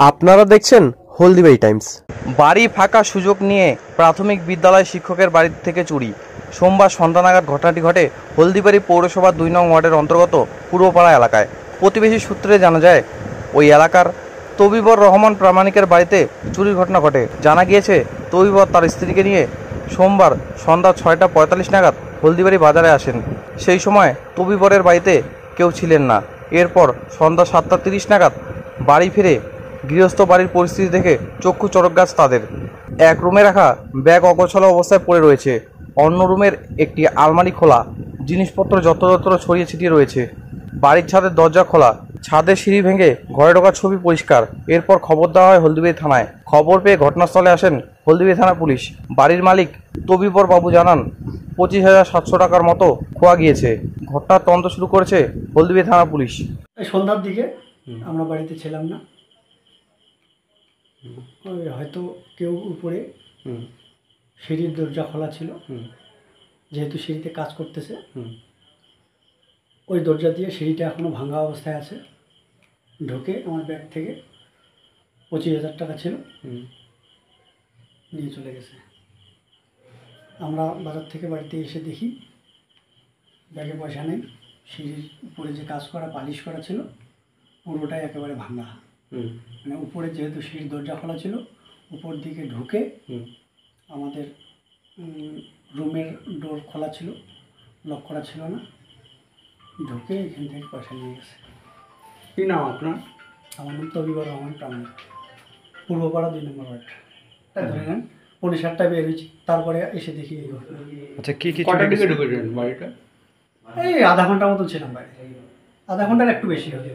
আপনারা দেখছেন হলদিবাড়ি টাইমস। বাড়ি ফাঁকা সুযোগ নিয়ে প্রাথমিক বিদ্যালয় শিক্ষকের বাড়ি থেকে চুরি। সোমবার সন্ধ্যা নাগাদ ঘটনাটি ঘটে হলদিবাড়ি পৌরসভার 2 নং ওয়ার্ডের অন্তর্গত পূর্বপাড়া এলাকায়। প্রতিবেশী সূত্রে জানা যায়, ওই এলাকার তবিবর রহমান প্রামাণিকের বাড়িতে চুরির ঘটনা ঘটে। জানা গিয়েছে, তবিবর তার স্ত্রীকে নিয়ে সোমবার সন্ধ্যা 6:45 নাগাদ হলদিবাড়ি বাজারে আসেন। সেই সময় তবিবরের বাড়িতে কেউ ছিলেন না। এরপর সন্ধ্যা 7:30 নাগাদ বাড়ি ফিরে গৃহস্থ বাড়ির পরিস্থিতি দেখে চক্ষু চড়ক গাছ তাদের। এক রুমে রাখা ব্যাগ অগোছালো অবস্থায় পড়ে রয়েছে, অন্য রুমের একটি আলমারি খোলা, জিনিসপত্র যত্রতত্র ছড়িয়ে ছিটিয়ে রয়েছে। বাড়ির ছাদের দরজা খোলা, ছাদের সিঁড়ি ভেঙে ঘরে ঢোকার ছবি পরিষ্কার। এরপর খবর দেওয়া হয় হলদিবাড়ি থানায়। খবর পেয়ে ঘটনাস্থলে আসেন হলদিবাড়ি থানা পুলিশ। বাড়ির মালিক তবিবর বাবু জানান, 25,700 টাকার মতো খোয়া গিয়েছে। ঘটনার তদন্ত শুরু করেছে হলদিবাড়ি থানা পুলিশ। সন্ধ্যার দিকে আমরা বাড়িতে ছিলাম না, হয়তো কেউ উপরে সিঁড়ির দরজা খোলা ছিল, যেহেতু সিঁড়িতে কাজ করতেছে ওই দরজা দিয়ে সিঁড়িটা এখনও ভাঙা অবস্থায় আছে। ঢুকে আমার ব্যাগ থেকে 25,000 টাকা ছিল, নিয়ে চলে গেছে। আমরা বাজার থেকে বাড়িতে এসে দেখি ব্যাগে পয়সা নেই। সিঁড়ির উপরে যে কাজ করা পালিশ করা ছিল পুরোটাই একেবারে ভাঙা। মানে উপরে যেহেতু সিঁড়ির দরজা খোলা ছিল, উপর দিকে ঢুকে আমাদের রুমের ডোর খোলা ছিল, লক করা ছিল না, ঢুকে এখান থেকে পয়সা নিয়ে গেছে। কী নাম আপনার? আমার নাম তবিবর রহমান প্রামাণিক, পূর্বপাড়া 2 নম্বর ওয়ার্ড। ধরে নেন 7:30 বের হয়েছি, তারপরে এসে দেখি এই ঘটনা। আচ্ছা, কি কটা দিকে ঢুকেছেন বাড়িটা? এই আধা ঘন্টার মতো ছিলাম বাইরে, আধা ঘন্টার একটু বেশি হয়ে